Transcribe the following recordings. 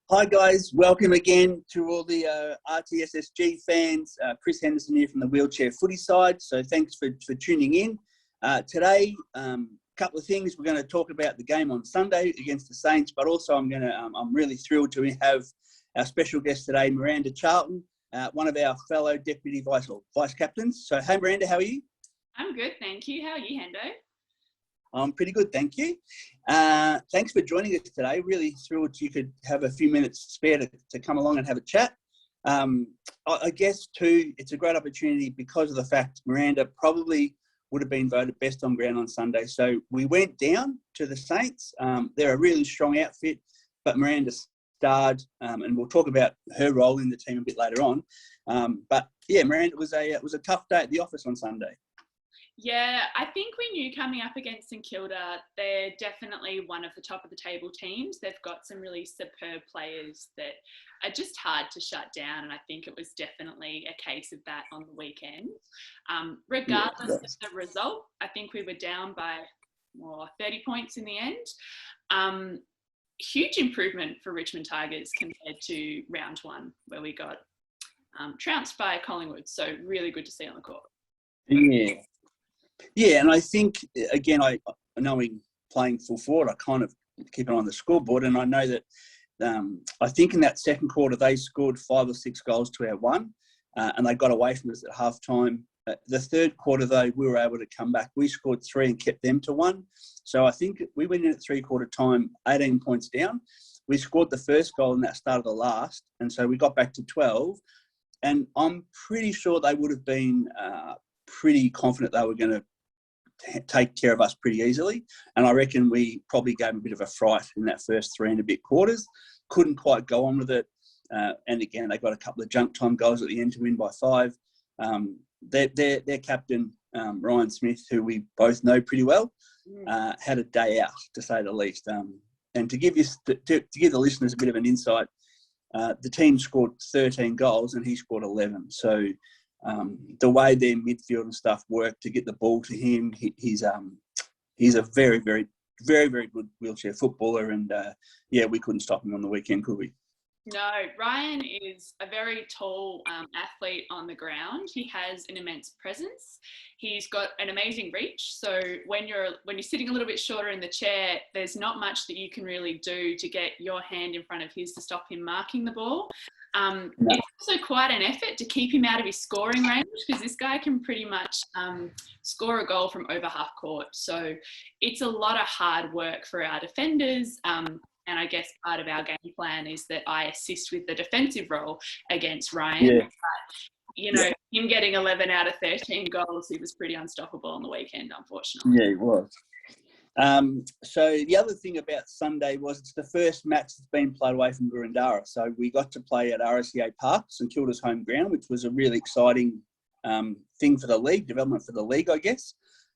Hi guys, welcome again to all the RTSSG fans. Chris Henderson here from the Wheelchair Footy side. So thanks for tuning in. Today, a couple of things. We're going to talk about the game on Sunday against the Saints, but also I'm really thrilled to have our special guest today, Miranda Charlton, one of our fellow deputy vice captains. So hey Miranda, how are you? I'm good, thank you. How are you, Hendo? I'm pretty good, thank you. Thanks for joining us today. Really thrilled you could have a few minutes spare to come along and have a chat. I guess, too, it's a great opportunity because of the fact Miranda probably would have been voted best on ground on Sunday. So we went down to the Saints. They're a really strong outfit, but Miranda starred, and we'll talk about her role in the team a bit later on. But, yeah, Miranda, it was a tough day at the office on Sunday. Yeah, I think we knew coming up against St Kilda, they're definitely one of the top of the table teams. They've got some really superb players that are just hard to shut down, and I think it was definitely a case of that on the weekend. Regardless of the result, I think we were down by 30 points in the end. Huge improvement for Richmond Tigers compared to round one, where we got trounced by Collingwood. So really good to see on the court. Yeah, and I think, again, knowing playing full forward, I kind of keep it on the scoreboard, and I know that I think in that second quarter they scored 5 or 6 goals to our 1, and they got away from us at half-time. The third quarter, though, we were able to come back. We scored 3 and kept them to 1. So I think we went in at three-quarter time, 18 points down. We scored the first goal in that start of the last, and so we got back to 12. And I'm pretty sure they would have been pretty confident they were going to take care of us pretty easily. And I reckon we probably gave them a bit of a fright in that first 3 and a bit quarters. Couldn't quite go on with it. And again, they got a couple of junk time goals at the end to win by 5. Their captain, Ryan Smith, who we both know pretty well, had a day out, to say the least. And to give the listeners a bit of an insight, the team scored 13 goals and he scored 11. So the way their midfield and stuff work to get the ball to him, he's a very, very, very, very good wheelchair footballer. And we couldn't stop him on the weekend, could we? No, Ryan is a very tall athlete on the ground. He has an immense presence. He's got an amazing reach. So when you're sitting a little bit shorter in the chair, there's not much that you can really do to get your hand in front of his to stop him marking the ball. It's also quite an effort to keep him out of his scoring range, because this guy can pretty much score a goal from over half court. So it's a lot of hard work for our defenders. And I guess part of our game plan is that I assist with the defensive role against Ryan. Yeah. But, him getting 11 out of 13 goals, he was pretty unstoppable on the weekend, unfortunately. Yeah, he was. So the other thing about Sunday was it's the first match that's been played away from Miranda. So we got to play at RSEA Park, St Kilda's home ground, which was a really exciting thing for the league, development for the league, I guess.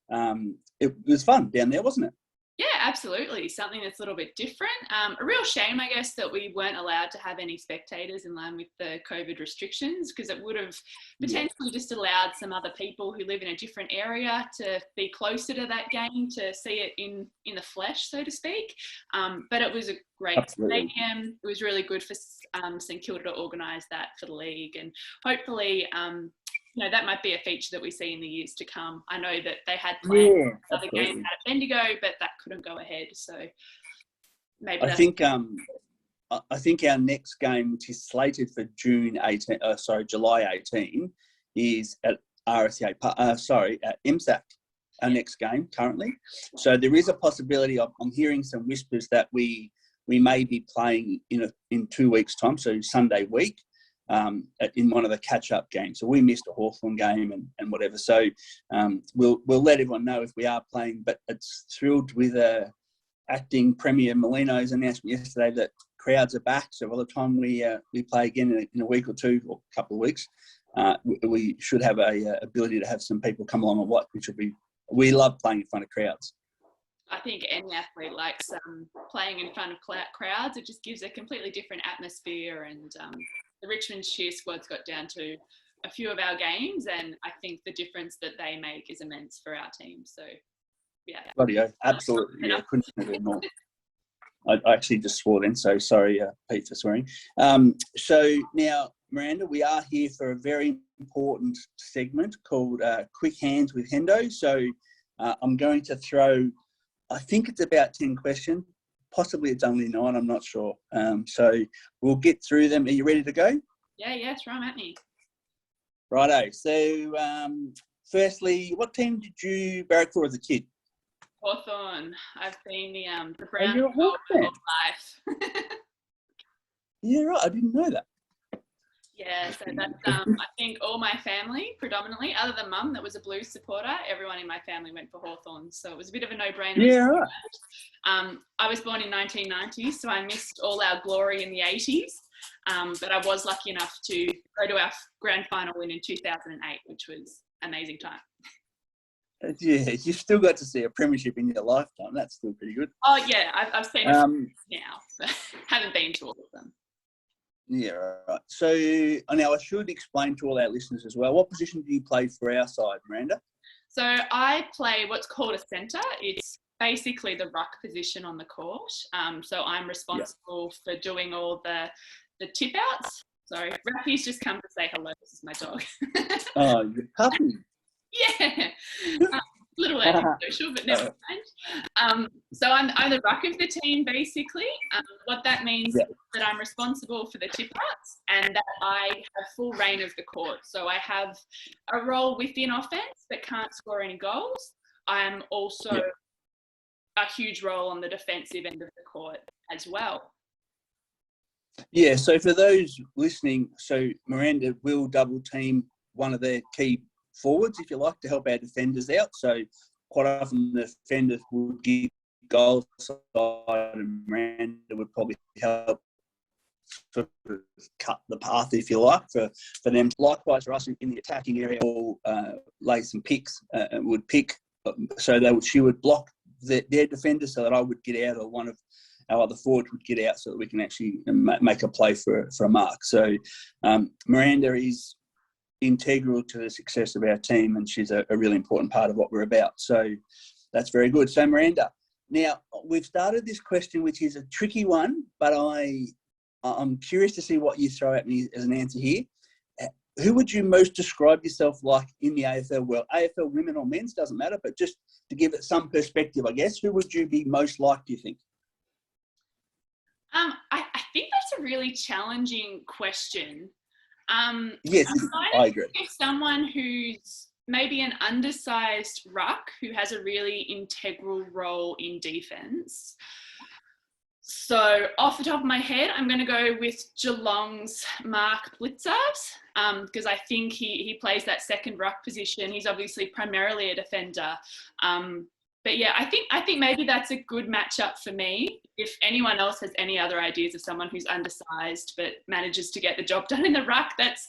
It was fun down there, wasn't it? Yeah, absolutely. Something that's a little bit different. A real shame, I guess, that we weren't allowed to have any spectators in line with the COVID restrictions, because it would have potentially just allowed some other people who live in a different area to be closer to that game, to see it in the flesh, so to speak. But it was a great stadium. It was really good for St Kilda to organise that for the league, and hopefully that might be a feature that we see in the years to come. I know that they had planned another game at Bendigo, but that couldn't go ahead. So maybe I think our next game, which is slated for July 18, is at at MSAC, our next game currently. So there is a possibility I'm hearing some whispers that we may be playing in 2 weeks' time, so Sunday week. In one of the catch-up games. So we missed a Hawthorn game and whatever. So we'll let everyone know if we are playing, but it's thrilled with acting Premier Molino's announcement yesterday that crowds are back. So by the time we play again in a week or 2 or a couple of weeks, we should have a ability to have some people come along and watch, we love playing in front of crowds. I think any athlete likes playing in front of crowds. It just gives a completely different atmosphere, and the Richmond cheer squad's got down to a few of our games, and I think the difference that they make is immense for our team. So, yeah. Bloody absolutely. Yeah, couldn't agree more. I actually just swore then, so sorry, Pete, for swearing. So now, Miranda, we are here for a very important segment called Quick Hands with Hendo. So I'm going to throw, I think it's about 10 questions. Possibly it's only 9, I'm not sure. So we'll get through them. Are you ready to go? Yeah, throw them at me. Righto. So firstly, what team did you barrack for as a kid? Hawthorn. I've been the brown you're a Hawk fan? life. Yeah, right. I didn't know that. Yeah, so that's I think all my family, predominantly, other than Mum, that was a Blues supporter. Everyone in my family went for Hawthorn, so it was a bit of a no-brainer. Yeah, right. I was born in 1990, so I missed all our glory in the 80s. But I was lucky enough to go to our grand final win in 2008, which was an amazing time. Yeah, you've still got to see a premiership in your lifetime. That's still pretty good. Oh yeah, I've seen it now, but haven't been to all of them. Yeah, right. So now I should explain to all our listeners as well. What position do you play for our side, Miranda? So I play what's called a centre. It's basically the ruck position on the court. So I'm responsible for doing all the tip outs. Sorry, Raffy's just come to say hello. This is my dog. Oh, your puppy. Yeah. Little antisocial, but never mind. So I'm the ruck of the team, basically. What that means is that I'm responsible for the tip-outs and that I have full reign of the court. So I have a role within offence but can't score any goals. I'm also a huge role on the defensive end of the court as well. Yeah, so for those listening, so Miranda will double team one of their key forwards, if you like, to help our defenders out. So quite often the defenders would give goal side and Miranda would probably help sort of cut the path, if you like, for them. Likewise for us in the attacking area, or lay some picks, would pick, so she would block their defenders so that I would get out, or one of our other forwards would get out, so that we can actually make a play for a mark. So Miranda is integral to the success of our team, and she's a really important part of what we're about. So that's very good. So Miranda, now we've started this question, which is a tricky one, but I'm curious to see what you throw at me as an answer here. Who would you most describe yourself like in the AFL world? AFL women or men's, doesn't matter, but just to give it some perspective, I guess, who would you be most like, do you think? I think that's a really challenging question. Yes, I agree. Someone who's maybe an undersized ruck who has a really integral role in defence. So off the top of my head, I'm going to go with Geelong's Mark Blitzers, because I think he plays that second ruck position. He's obviously primarily a defender. But yeah, I think maybe that's a good matchup for me. If anyone else has any other ideas of someone who's undersized but manages to get the job done in the ruck, that's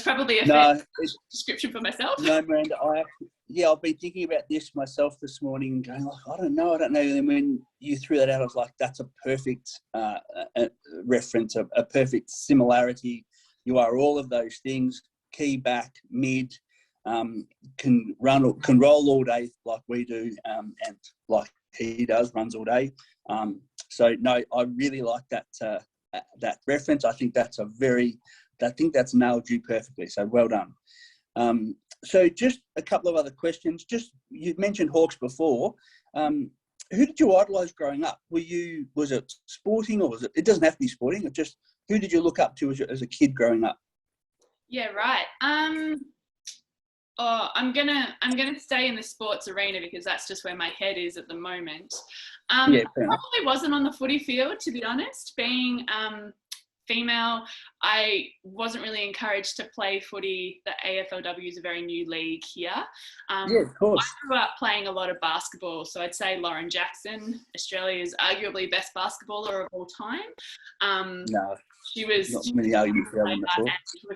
probably a fair description for myself. No, Miranda, I've been thinking about this myself this morning and going, I don't know. And then when you threw that out, I was like, that's a perfect reference, a perfect similarity. You are all of those things: key, back, mid. Can roll all day like we do, and like he does, runs all day. So no, I really like that reference. I think that's nailed you perfectly. So well done. So just a couple of other questions. Just, you mentioned Hawks before. Who did you idolise growing up? Was it sporting, or was it? It doesn't have to be sporting. It just, who did you look up to as a kid growing up? Yeah, right. I'm gonna stay in the sports arena because that's just where my head is at the moment. I probably wasn't on the footy field, to be honest. Being female, I wasn't really encouraged to play footy. The AFLW is a very new league here. Yeah, of course. I grew up playing a lot of basketball, so I'd say Lauren Jackson, Australia's arguably best basketballer of all time. No. She was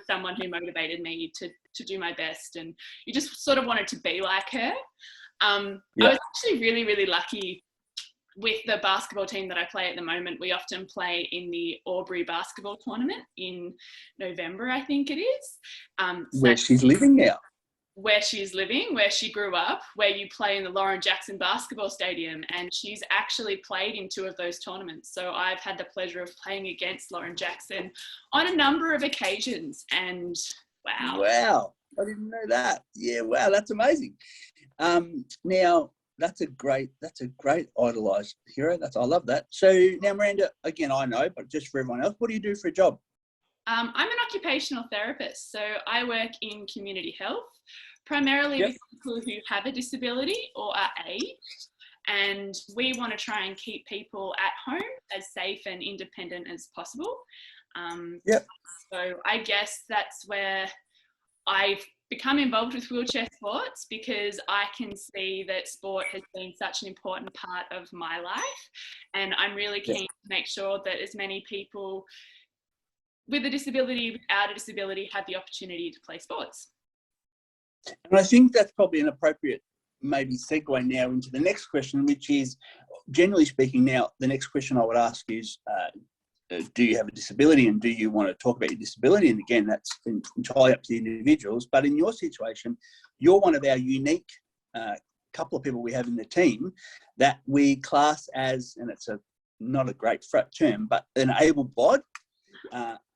someone who motivated me to do my best, and you just sort of wanted to be like her. I was actually really, really lucky with the basketball team that I play at the moment. We often play in the Albury basketball tournament in November, I think it is. Where she's living now. where she's living, where she grew up, where you play in the Lauren Jackson basketball stadium, and she's actually played in 2 of those tournaments. So I've had the pleasure of playing against Lauren Jackson on a number of occasions, and wow. Wow, I didn't know that. Yeah, wow, that's amazing. Now that's a great idolised hero. I love that. So now, Miranda, again, I know, but just for everyone else, what do you do for a job? I'm an occupational therapist, so I work in community health, primarily with people who have a disability or are aged, and we want to try and keep people at home as safe and independent as possible. So I guess that's where I've become involved with wheelchair sports, because I can see that sport has been such an important part of my life, and I'm really keen to make sure that as many people with a disability, without a disability, have the opportunity to play sports. And I think that's probably an appropriate maybe segue now into the next question, which is, generally speaking now, the next question I would ask is, do you have a disability, and do you want to talk about your disability? And again, that's entirely up to the individuals. But in your situation, you're one of our unique couple of people we have in the team that we class as, and it's not a great term, but an able-bodied.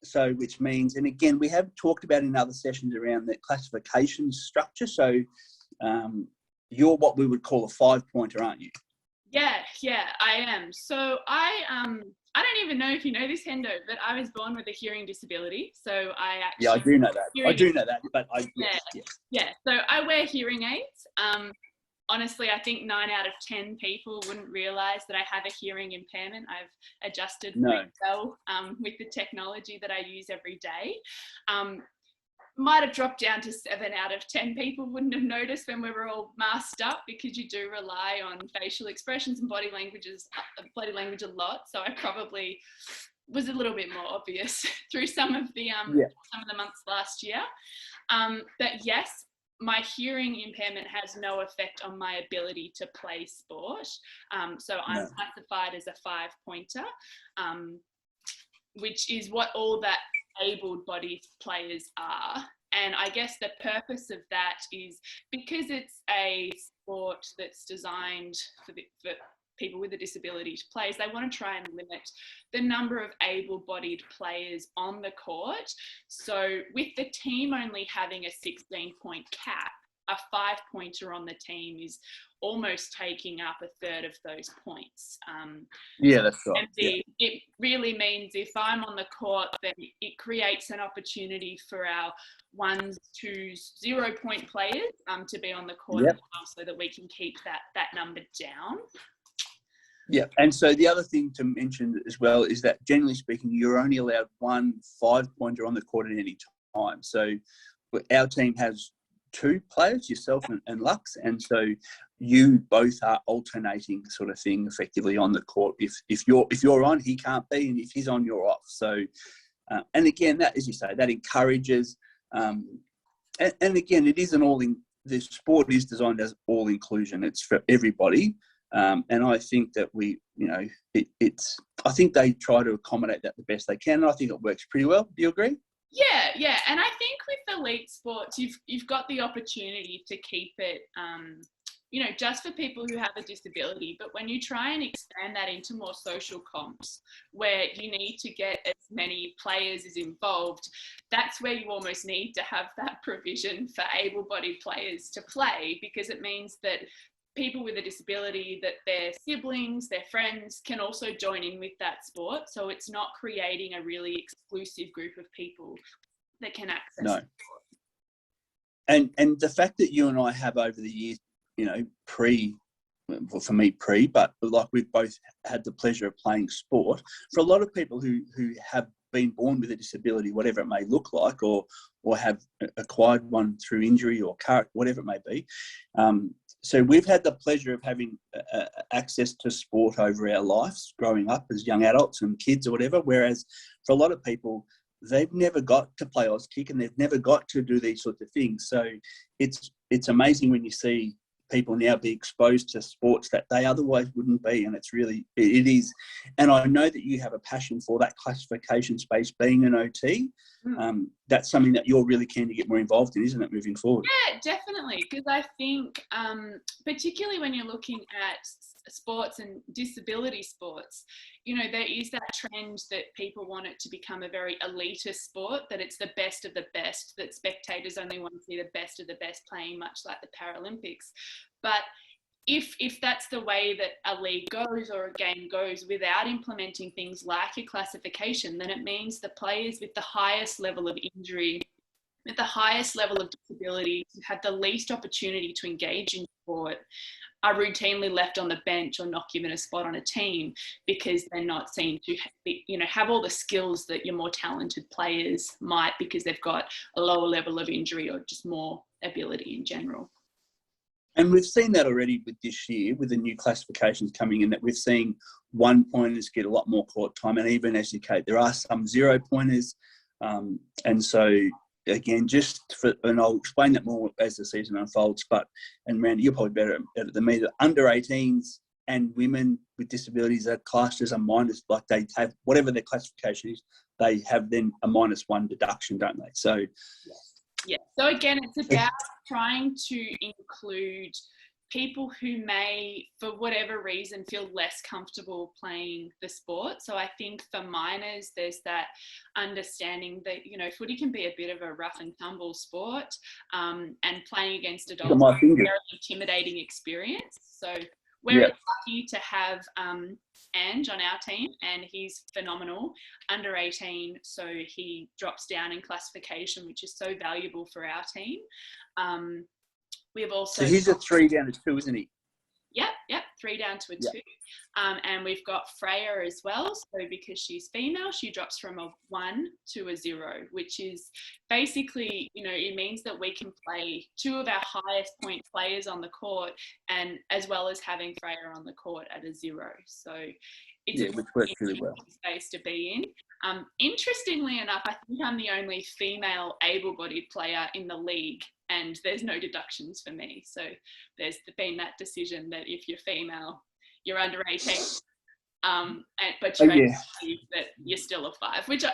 So which means, and again, we have talked about in other sessions around the classification structure. So you're what we would call a 5-pointer, aren't you? Yeah, I am. So I don't even know if you know this, Hendo, but I was born with a hearing disability. So I actually... Yeah, I do know that. But so I wear hearing aids. Honestly, I think 9 out of 10 people wouldn't realise that I have a hearing impairment. I've adjusted really well with the technology that I use every day. Might have dropped down to 7 out of 10 people wouldn't have noticed when we were all masked up, because you do rely on facial expressions and body language a lot. So I probably was a little bit more obvious through some of the months last year. But yes, my hearing impairment has no effect on my ability to play sport. So I'm classified as a 5-pointer, which is what all that able-bodied players are. And I guess the purpose of that is because it's a sport that's designed for people with a disability to play, they want to try and limit the number of able-bodied players on the court. So with the team only having a 16-point cap, a 5-pointer on the team is almost taking up a third of those points. That's right. It really means if I'm on the court, then it creates an opportunity for our 1s, 2s, 0-point players to be on the court as well, so that we can keep that number down. Yeah, and so the other thing to mention as well is that generally speaking, you're only allowed 1 5-pointer on the court at any time. So our team has 2 players, yourself and Lux, and so you both are alternating sort of thing effectively on the court. If you're on, he can't be, and if he's on, you're off. So, and again, that, as you say, that encourages, and again, it isn't all in. The sport is designed as all inclusion. It's for everybody. And I think that I think they try to accommodate that the best they can. And I think it works pretty well. Do you agree? Yeah. And I think with elite sports, you've got the opportunity to keep it, just for people who have a disability. But when you try and expand that into more social comps, where you need to get as many players as involved, that's where you almost need to have that provision for able-bodied players to play, because it means that people with a disability, that their siblings, their friends can also join in with that sport. So it's not creating a really exclusive group of people that can access the sport. And the fact that you and I have over the years, for me, but like we've both had the pleasure of playing sport, for a lot of people who have been born with a disability, whatever it may look like, or have acquired one through injury or whatever it may be. So we've had the pleasure of having access to sport over our lives growing up as young adults and kids or whatever, whereas for a lot of people, they've never got to play Auskick and they've never got to do these sorts of things. So it's amazing when you see people now be exposed to sports that they otherwise wouldn't be. And it is. And I know that you have a passion for that classification space, being an OT. That's something that you're really keen to get more involved in, isn't it, moving forward? Yeah, definitely. Because I think, particularly when you're looking at sports and disability sports, you know, there is that trend that people want it to become a very elitist sport, that it's the best of the best, that spectators only want to see the best of the best playing, much like the Paralympics. But if that's the way that a league goes or a game goes without implementing things like a classification, then it means the players with the highest level of injury, with the highest level of disability, who have the least opportunity to engage in sport, are routinely left on the bench or not given a spot on a team because they're not seen to, you know, have all the skills that your more talented players might, because they've got a lower level of injury or just more ability in general. And we've seen that already with this year, with the new classifications coming in, that we've seen 1-pointers get a lot more court time. And even as you, Kate, there are some 0-pointers. And so, again, and I'll explain that more as the season unfolds, and Miranda, you're probably better than me, that under 18s and women with disabilities are classed as a minus, like they have, whatever their classification is, they have then a -1 deduction, don't they? So, yeah. So again, it's about trying to include people who may, for whatever reason, feel less comfortable playing the sport. So I think for minors, there's that understanding that, you know, footy can be a bit of a rough and tumble sport, and playing against adults is a very intimidating experience. So we're lucky to have Ange on our team, and he's phenomenal, under 18, so he drops down in classification, which is so valuable for our team. We've also, so he's a 3 down to 2, isn't he? Yep, 3 down to a 2. And we've got Freya as well. So because she's female, she drops from a 1 to a 0, which is basically, you know, it means that we can play 2 of our highest point players on the court, and as well as having Freya on the court at a 0. So it's a which works really well. space to be in. Interestingly enough, I think I'm the only female able-bodied player in the league, and there's no deductions for me. So there's been that decision that if you're female, you're under 18, but you're able to believe that you're still a 5, which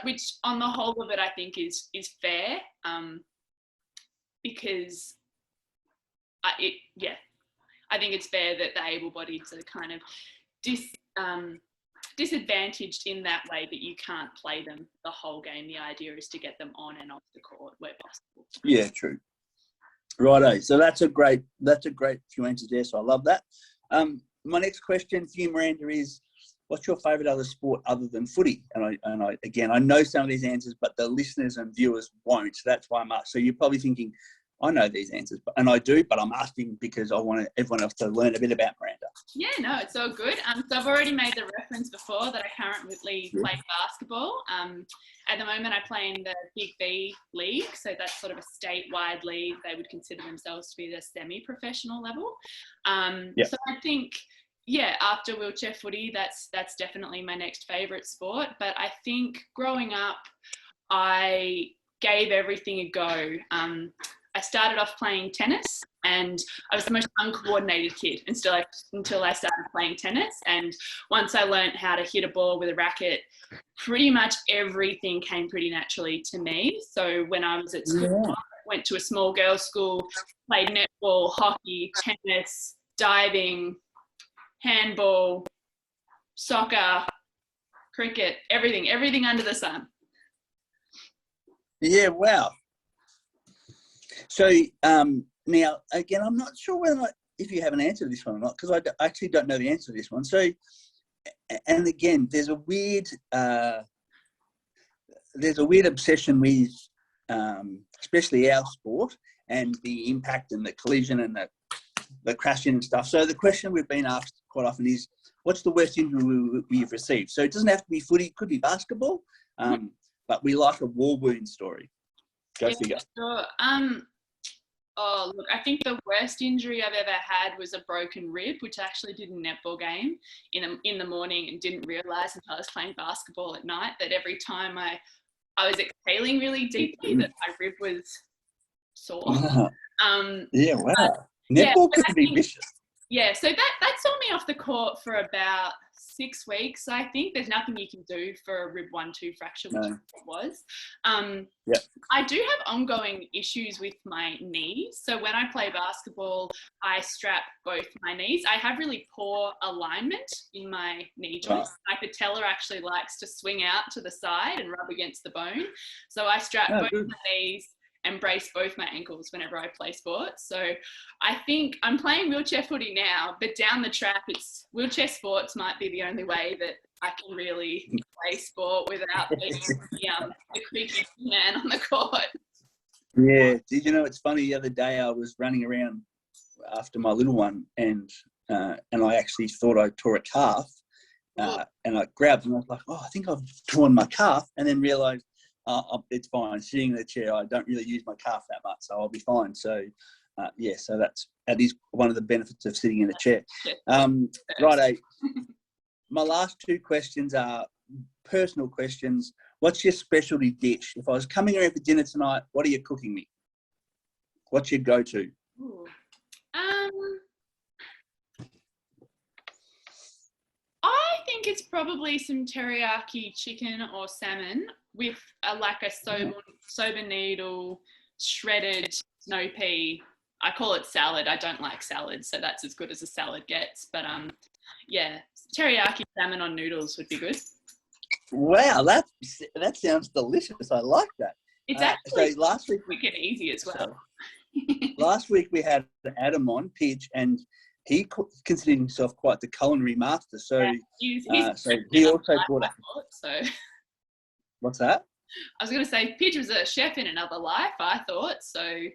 on the whole of it, I think is fair, because I think it's fair that the able-bodied are kind of disadvantaged in that way, that you can't play them the whole game. The idea is to get them on and off the court where possible. Yeah, true. Righto. So that's a great few answers there. So I love that. My next question for you, Miranda, is what's your favourite other sport other than footy? And I know some of these answers, but the listeners and viewers won't. So that's why I'm asking. So you're probably thinking, I know these answers, and I do, but I'm asking because I want everyone else to learn a bit about Miranda. Yeah, no, it's all good. So I've already made the reference before that I currently play basketball. At the moment, I play in the Big B League, so that's sort of a statewide league. They would consider themselves to be the semi-professional level. So I think, after wheelchair footy, that's definitely my next favourite sport. But I think growing up, I gave everything a go. I started off playing tennis, and I was the most uncoordinated kid until I started playing tennis. And once I learned how to hit a ball with a racket, pretty much everything came pretty naturally to me. So when I was at school, I went to a small girls' school, played netball, hockey, tennis, diving, handball, soccer, cricket, everything under the sun. Yeah, wow. So now, again, I'm not sure if you have an answer to this one or not, because I actually don't know the answer to this one. So, and again, there's a weird obsession with, especially our sport, and the impact and the collision and the crashing and stuff. So the question we've been asked quite often is, what's the worst injury we've received? So it doesn't have to be footy, it could be basketball, but we like a war wound story. Go figure. Sure. Oh, look, I think the worst injury I've ever had was a broken rib, which I actually did a netball game in the morning and didn't realise until I was playing basketball at night that every time I was exhaling really deeply that my rib was sore. Yeah, wow. Yeah, Netball I can be think- vicious. Yeah, so that saw me off the court for about 6 weeks. I think there's nothing you can do for a rib 1-2 fracture, which No. it was. Yep. I do have ongoing issues with my knees. So when I play basketball, I strap both my knees. I have really poor alignment in my knee joints. My patella actually likes to swing out to the side and rub against the bone. So I strap both Good. my knees and brace both my ankles whenever I play sports. So I think I'm playing wheelchair footy now, but down the track, it's wheelchair sports might be the only way that I can really play sport without being the creaky man on the court. Yeah. Did you know, it's funny, the other day I was running around after my little one and I actually thought I tore a calf and I grabbed and I was like, oh, I think I've torn my calf, and then realised it's fine. Sitting in the chair, I don't really use my calf that much, so I'll be fine. So, so that is one of the benefits of sitting in a chair. Righto. My last 2 questions are personal questions. What's your specialty dish? If I was coming around for dinner tonight, what are you cooking me? What's your go-to? I think it's probably some teriyaki chicken or salmon with a soba noodle, shredded snow pea. I call it salad. I don't like salad, so that's as good as a salad gets. But teriyaki salmon on noodles would be good. Wow, that sounds delicious. I like that. It's actually so last week quick and easy as well. Last week we had Adam on, Pidge, and he considered himself quite the culinary master. So, he's so he also brought a... So. What's that? I was going to say, Pidge was a chef in another life, I thought, so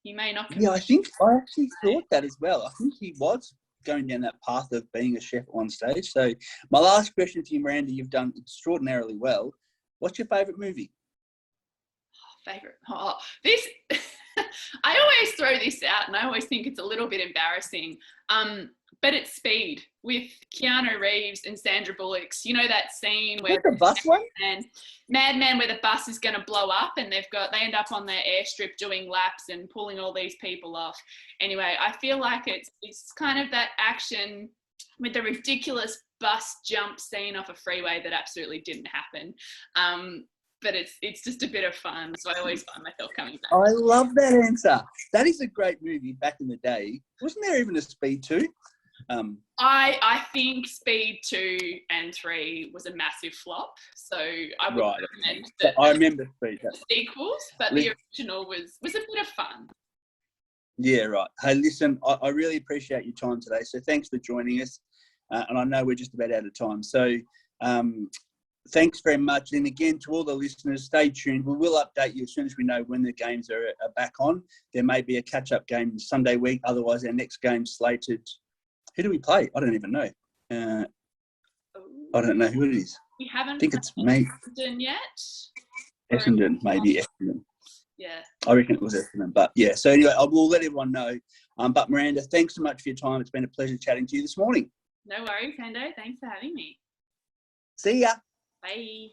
he may not... Yeah, I actually thought that as well. I think he was going down that path of being a chef on stage. So my last question to you, Miranda, you've done extraordinarily well. What's your favourite movie? This... I always throw this out and I always think it's a little bit embarrassing. But it's Speed with Keanu Reeves and Sandra Bullock. You know that scene where the bus one? Madman, where the bus is going to blow up and they end up on their airstrip doing laps and pulling all these people off. Anyway, I feel like it's kind of that action with the ridiculous bus jump scene off a freeway that absolutely didn't happen. But it's just a bit of fun, so I always find myself coming back. I love that answer. That is a great movie back in the day. Wasn't there even a Speed 2? I think Speed 2 and 3 was a massive flop, so I would recommend I remember Speed. The sequels, but the original was a bit of fun. Yeah, right. Hey, listen, I really appreciate your time today, so thanks for joining us. And I know we're just about out of time. So thanks very much. And again, to all the listeners, stay tuned. We will update you as soon as we know when the games are back on. There may be a catch-up game Sunday week. Otherwise, our next game's slated. Who do we play? I don't even know. I don't know who it is. We haven't. I think it's me. Essendon yet? Essendon, maybe Essendon. Yeah. I reckon it was Essendon. But yeah, so anyway, I will let everyone know. But Miranda, thanks so much for your time. It's been a pleasure chatting to you this morning. No worries, Hendo. Thanks for having me. See ya. Bye.